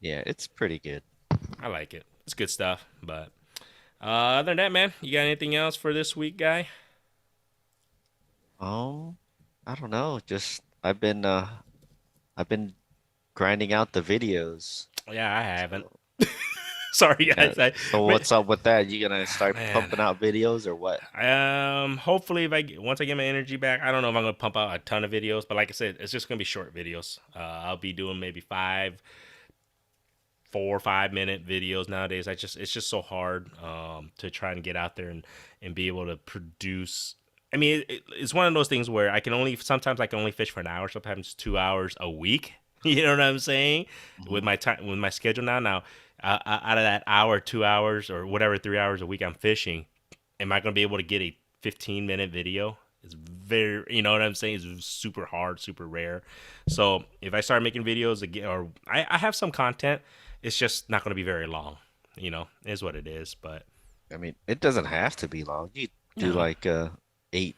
Yeah, it's pretty good. I like it. It's good stuff. But other than that, man, you got anything else for this week, guy? Um, I don't know. Just I've been grinding out the videos. Yeah, I haven't. So Sorry, yeah. guys. So what's up with that? You gonna start Man. pumping out videos or what? Hopefully, if once I get my energy back, I don't know if I'm gonna pump out a ton of videos, but like I said, it's just gonna be short videos. I'll be doing maybe 4 or 5 minute videos nowadays. It's just so hard to try and get out there and be able to produce. I mean, it's one of those things where I can only fish for an hour, sometimes 2 hours a week. You know what I'm saying? With Hmm. my time, with my schedule now, out of that hour, 2 hours, or whatever, 3 hours a week I'm fishing, am I going to be able to get a 15-minute video? It's very, you know what I'm saying? It's super hard, super rare. So if I start making videos again, or I have some content, it's just not going to be very long. Is what it is. But I mean, it doesn't have to be long. You do no, like eight,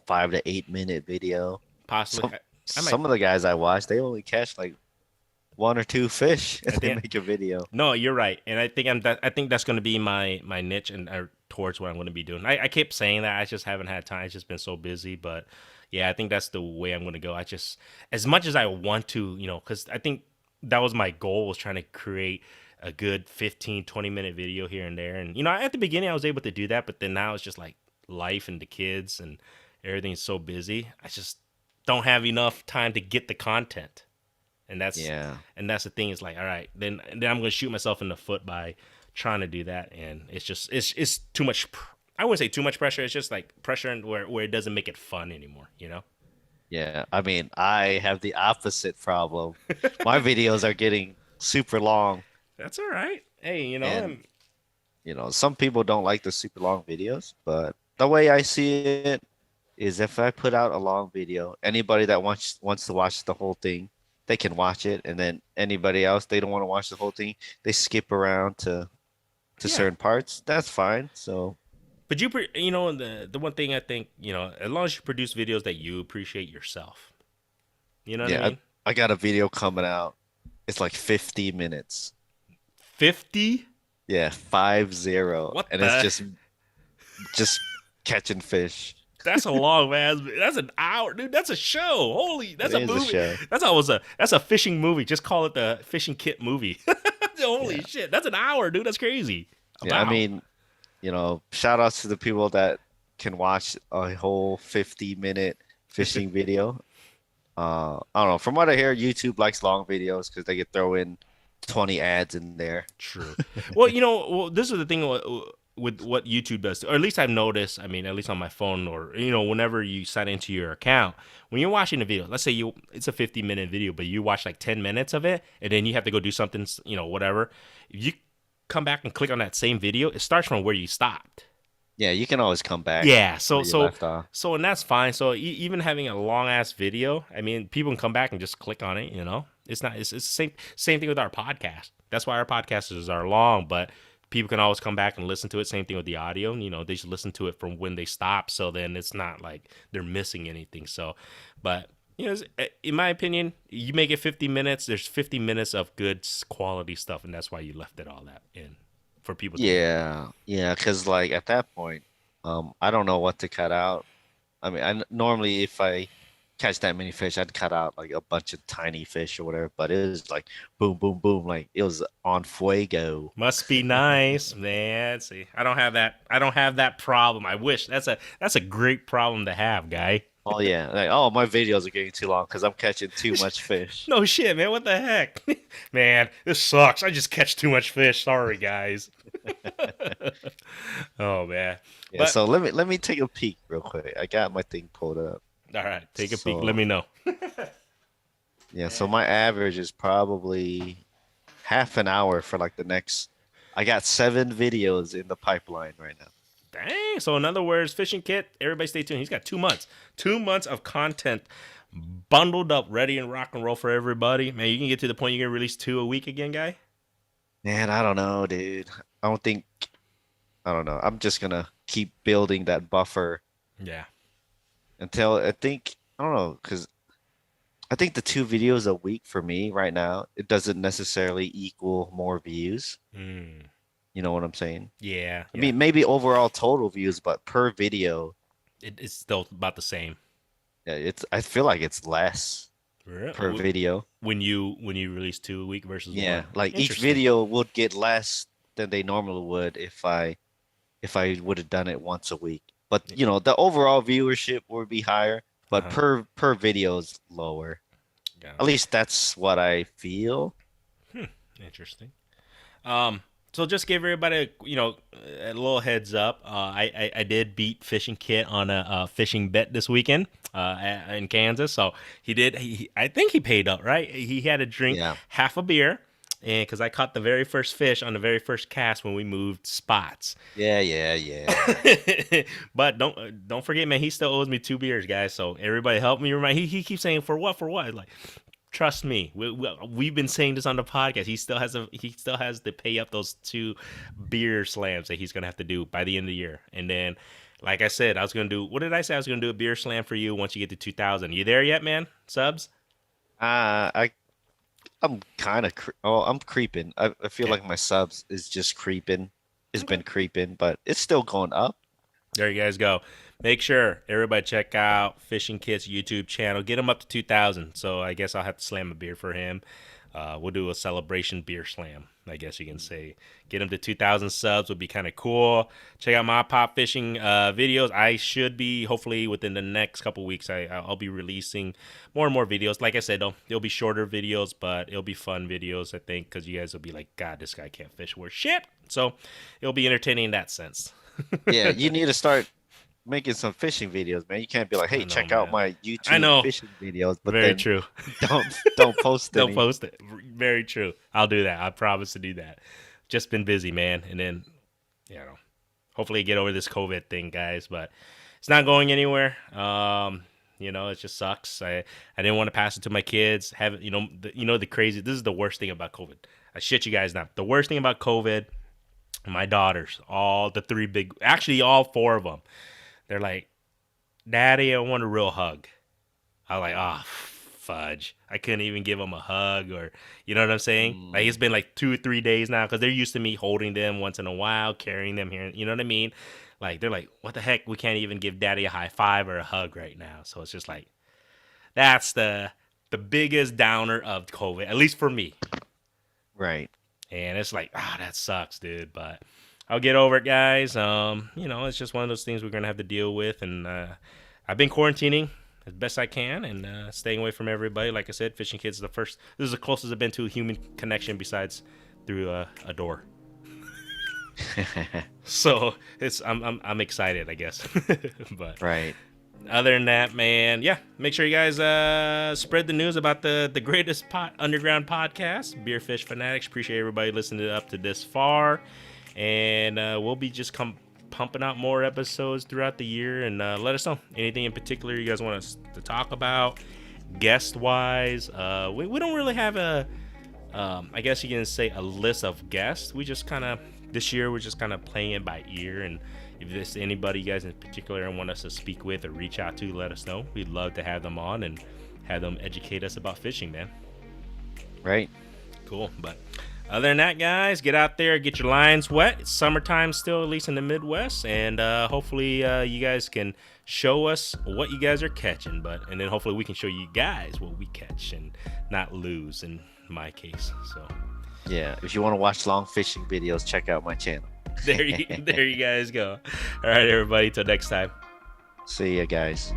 5 to 8 minute video. possibly. Some I might. some of the guys I watch, they only catch like one or two fish and I they think make a video. no, you're right, and I think that's going to be my niche and towards what I'm going to be doing. I keep saying that. I just haven't had time. It's just been so busy, but yeah, I think that's the way I'm going to go. I just, as much as I want to, because I think that was my goal, was trying to create a good 15-20 minute video here and there. And at the beginning I was able to do that, but then now it's just like life and the kids and everything's so busy. I just don't have enough time to get the content. And that's Yeah. and that's the thing. Is like, all right, then I'm gonna shoot myself in the foot by trying to do that, and it's too much. I wouldn't say too much pressure. It's just like pressure where it doesn't make it fun anymore. Yeah. I mean, I have the opposite problem. My videos are getting super long, That's all right. Hey, and some people don't like the super long videos, but the way I see it is if I put out a long video, anybody that wants to watch the whole thing, they can watch it, and then anybody else they don't want to watch the whole thing, they skip around to yeah. certain parts. That's fine. So But the one thing I think, as long as you produce videos that you appreciate yourself, you know what I yeah, mean? I got a video coming out. It's like 50 minutes. 50. Yeah, 50, What and it's the? just catching fish. That's a long man. That's an hour, dude. That's a show. Holy, It that's a is a movie. show. That's a fishing movie. Just call it the fishing kit movie. Holy Yeah. shit, that's an hour, dude. That's crazy. Yeah, I About. mean, shout outs to the people that can watch a whole 50-minute fishing video. I don't know. From what I hear, YouTube likes long videos because they could throw in 20 ads in there. True. Well, this is the thing with what YouTube does, or at least I've noticed. I mean, at least on my phone, or whenever you sign into your account, when you're watching a video, let's say it's a 50-minute video, but you watch like 10 minutes of it, and then you have to go do something, whatever. If you come back and click on that same video, it starts from where you stopped. Yeah, you can always come back Yeah, where you left off. and that's fine. So even having a long ass video, I mean, people can come back and just click on it. It's not. It's the same thing with our podcast. That's why our podcasts are long, but people can always come back and listen to it. Same thing with the audio. They should listen to it from when they stop, so then it's not like they're missing anything. So, but in my opinion, you make it 50 minutes. There's 50 minutes of good quality stuff, and that's why you left it all that in for people to enjoy. Yeah, yeah, because like at that point, I don't know what to cut out. I mean, normally if I catch that many fish, I'd cut out like a bunch of tiny fish or whatever, but it was like boom, boom, boom, like it was on fuego. Must be nice, man. See, I don't have that. I don't have that problem. I wish that's a great problem to have, guy. Oh yeah, like oh my videos are getting too long because I'm catching too much fish. No shit, man. What the heck, man? This sucks. I just catch too much fish. Sorry, guys. Oh man. Yeah, But so let me take a peek real quick. I got my thing pulled up. all right, take a peek. Let So me know. yeah, so my average is probably half an hour for like the next. I got 7 videos in the pipeline right now. Dang. So in other words, fishing kit. Everybody, stay tuned. He's got 2 months. 2 months of content bundled up, ready and rock and roll for everybody. Man, you can get to the point you're gonna release 2 a week again, guy. Man, I don't know, dude. I don't think I don't know. I'm just gonna keep building that buffer Yeah. until I think I don't know because I think the 2 videos a week for me right now, it doesn't necessarily equal more views. Mm, You know what I'm saying? yeah, I yeah. mean, maybe overall total views, but per video, It's still about the same. yeah, I feel like it's less per Really? video. When you release 2 a week versus Yeah, one. like each Interesting. video would get less than they normally would if I would have done it once a week. But you know, the overall viewership would be higher, but Uh-huh. per video is lower. At Gotcha. least that's what I feel. Hmm. Interesting. So just give everybody, a little heads up. I did beat Fishing Kit on a fishing bet this weekend in Kansas. So I think he paid up, right? He had to drink Yeah. half a beer, and because I caught the very first fish on the very first cast when we moved spots. Yeah, yeah, yeah. But don't forget, man. He still owes me 2 beers, guys. So everybody help me remind. He keeps saying for what, for what? Like, trust me, we've been saying this on the podcast. He still has to pay up those 2 beer slams that he's gonna have to do by the end of the year. And then, like I said, I was gonna do. What did I say? I was gonna do a beer slam for you once you get to 2,000. You there yet, man? Subs? I I'm kind of I'm creeping. I feel Okay. like my subs is just creeping. It's Okay. been creeping, but it's still going up. There you guys go. Make sure everybody check out Fishing Kit's YouTube channel. Get him up to 2,000. So I guess I'll have to slam a beer for him. We'll do a celebration beer slam, I guess you can say. Get him to 2,000 subs would be kind of cool. Check out my Pop Fishing videos. I should be, hopefully, within the next couple weeks, I'll be releasing more and more videos. Like I said, they'll be shorter videos, but it'll be fun videos, I think, because you guys will be like, God, this guy can't fish worth shit. So it'll be entertaining in that sense. Yeah, you need to start making some fishing videos, man. You can't be like, I "Hey, know, check out man. my I YouTube know. fishing videos," but Very then true. don't post Don't any. post it. Very true. I'll do that. I promise to do that. Just been busy, man. And then, hopefully get over this COVID thing, guys. But it's not going anywhere. It just sucks. I didn't want to pass it to my kids. Have the crazy. This is the worst thing about COVID. I shit you guys not. The worst thing about COVID. My daughters, all the 3 big, actually all 4 of them. They're like, Daddy, I want a real hug. I was like, oh, fudge. I couldn't even give them a hug or, you know what I'm saying? Like, it's Mm, been like 2 or 3 days now because they're used to me holding them once in a while, carrying them here. You know what I mean? Like, they're like, what the heck? We can't even give daddy a high five or a hug right now. So it's just like, that's the biggest downer of COVID, at least for me. right. And it's like, that sucks, dude. But I'll get over it, guys. It's just one of those things we're gonna have to deal with. And I've been quarantining as best I can and staying away from everybody. Like I said, Fishing Kids is the first. This is the closest I've been to a human connection besides through a door. So I'm excited, I guess. But Right. other than that, man, yeah, make sure you guys spread the news about the greatest underground podcast, Beer Fish Fanatics. Appreciate everybody listening up to this far, and we'll be just pumping out more episodes throughout the year. And let us know anything in particular you guys want us to talk about, guest wise. We don't really have I guess you can say a list of guests. We just kind of this year we're just kind of playing it by ear, and if there's anybody you guys in particular want us to speak with or reach out to, let us know. We'd love to have them on and have them educate us about fishing, man. Right. Cool. But other than that, guys, get out there, get your lines wet. It's summertime still, at least in the Midwest, and hopefully you guys can show us what you guys are catching. And then hopefully we can show you guys what we catch and not lose in my case. So Yeah. If you want to watch long fishing videos, check out my channel. there you guys go. All right, everybody. Till next time. See ya, guys.